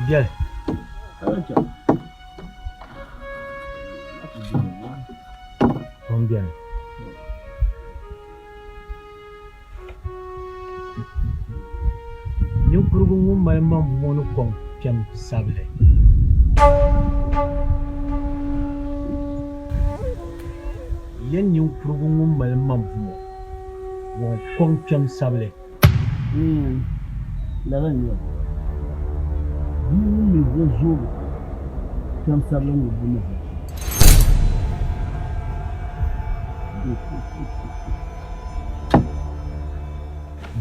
Bien. Combien? Ñu kurugu mu malma monu kon piam sable. Yen ñu kurugu mu malma mo won kon piam sable. La ñu. Ni zo piam sable mu bu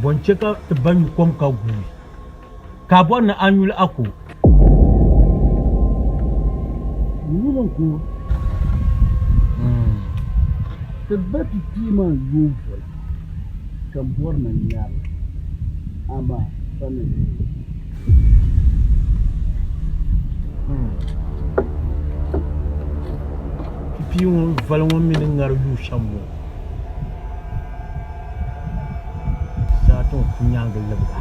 Boncheka te banyu kom ka gumi. Ka bo na anyul ako. Ni ko. Te bati tima gumfol. Ka bor na nyal. Aba fane. Pion valon mi ngar yu shambo. Saton kunyanga lebga.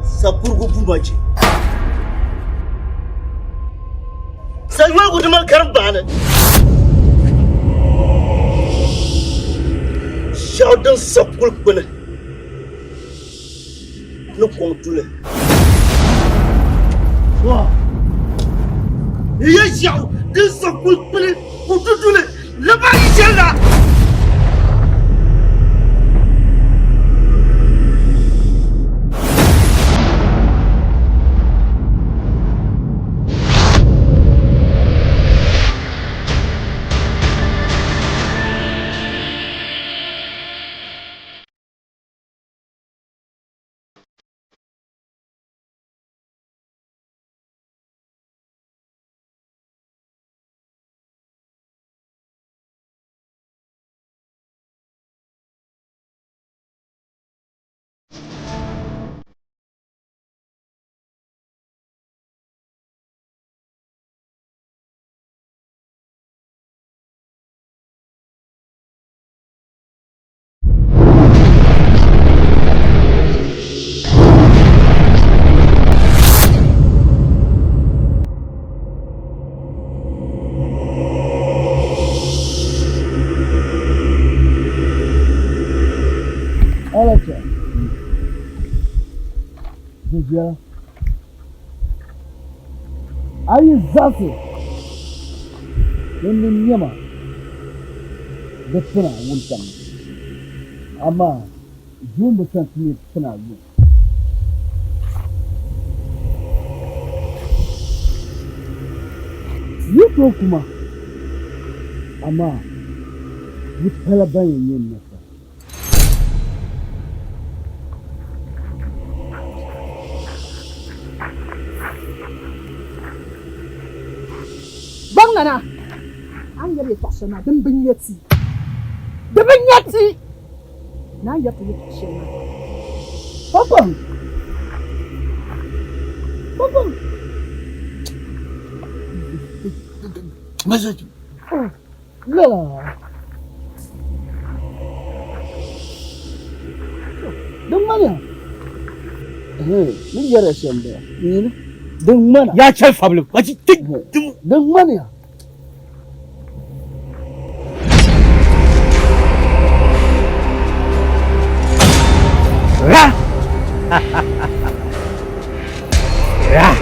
Sapurgu bumaji. Saywa guduma karbana. Shaudan sapul kuna. No kontule. Wa. Iya shau de sapul kuna kututule. Laba ijela. Dia ayi zafi wani nyama da suna wuntan amma zuwan mutum ne suna zuwa yi to kuma amma yi talaban yin nasa Nana, I'm going to touch on them bigneti. The bigneti! Now you have to touch on Papa! Message. Yeah. Don't money. Hey, you get a shame there. Don't money. Ya child family. What you think? Don't money. Ra! Ra!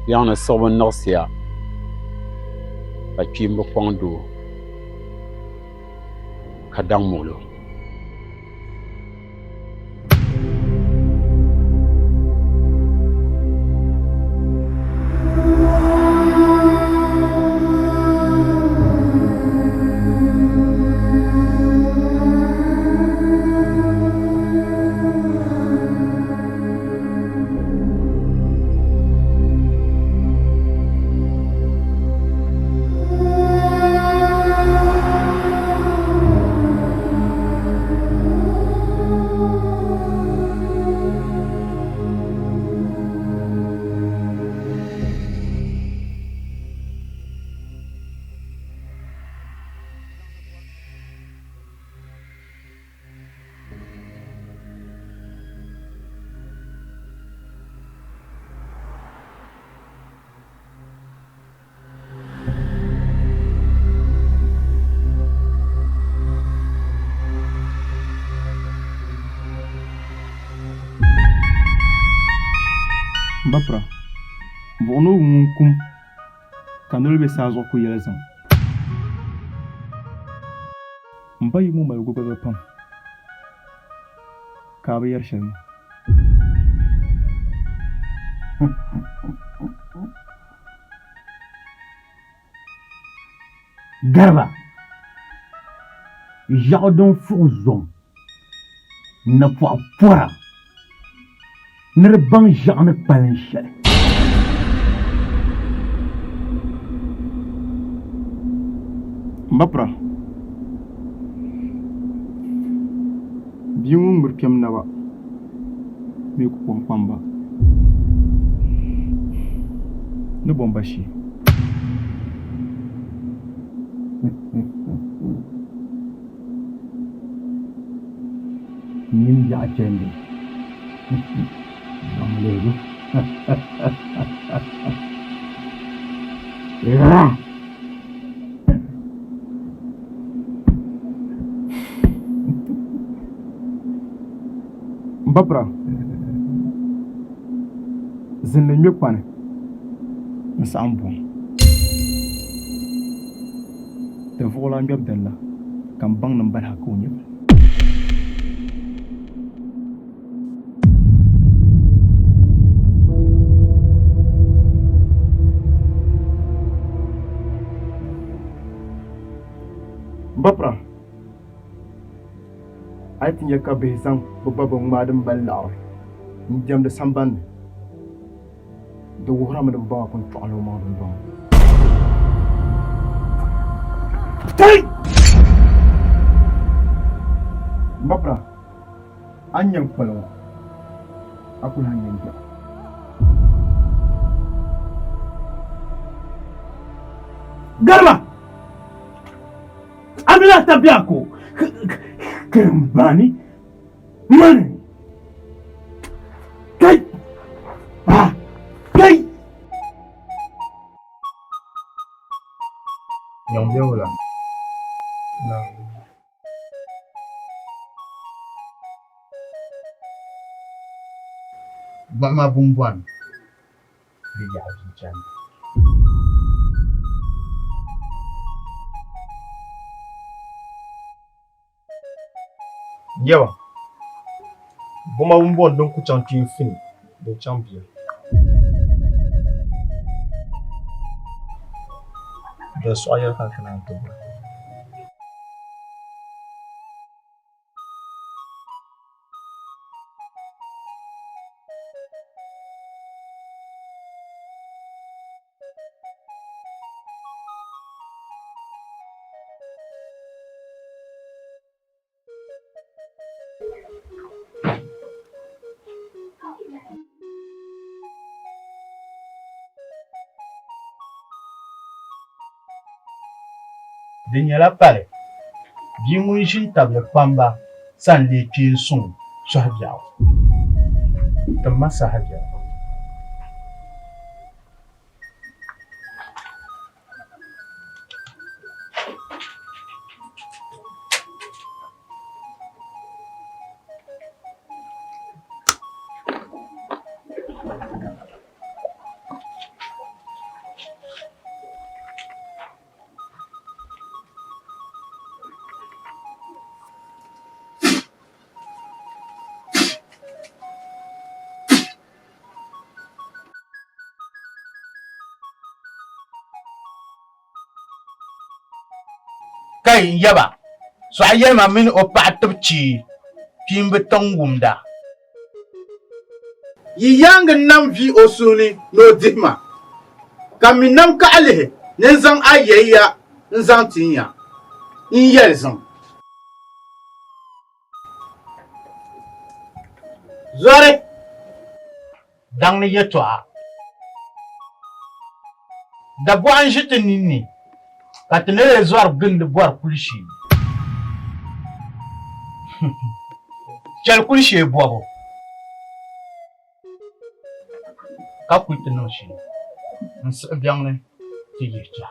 Yang na so won nosia. Ba chimbo kwangdo. Kadang molo. Bapra, bono munkum kanul be sazo ku yelzam. Mbayi mu mal gogo pam. Ka ba yar shan. Garba. Jardin fuzon. Na pora. Nerbang jana palenshel. Bapra. Bieng murkem nawa. Me ku kwamba. No bombashi. Nim ya chende. Lego. Bapra. Zinne me kwane. Nsambo. Te vola ngab dalla. Kam bang number hakunya. Bapra. I think you can be some Bobabong Madam Balaw. Jam the Samban. The Warram of Bar control no more than wrong. Take Bapra. Anyang Palo. Aku hanya. Garba! Amila tabiako. Kembani. Mani. Kai. Kai. Yang dia ulang. Bama bumbuan. Dia hujan. Yawa. Bama bumbuan don ku champion fin. Do champion. Da soyar kan kana to. Dinyala pare. Bi mun shin table kwamba san le kin sun shahabiyawo. Tamma sahabiyawo. Hey, yaba. So I am a min or part of chi. Pimbe tong wumda. Yi yang nam vi osuni no dima. Kami nam ka ale nenzang ayeya nzang tinya. In yelzang. Zore Dang ni yetwa. Da buan jite nini. Katene zwar gun de boar kulishi. Chal kulishi boabo. Ka kuite no shi. Nse biang ne ti yecha.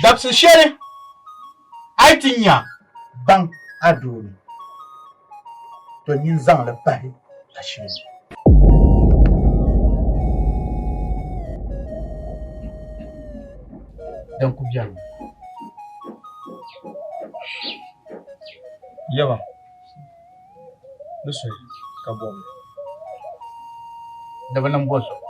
Dapse shere. Aitinya bang adori. To yin zang le pai la shi. Dan ku biang. Yaba. Listen, kabom. Da ban boso.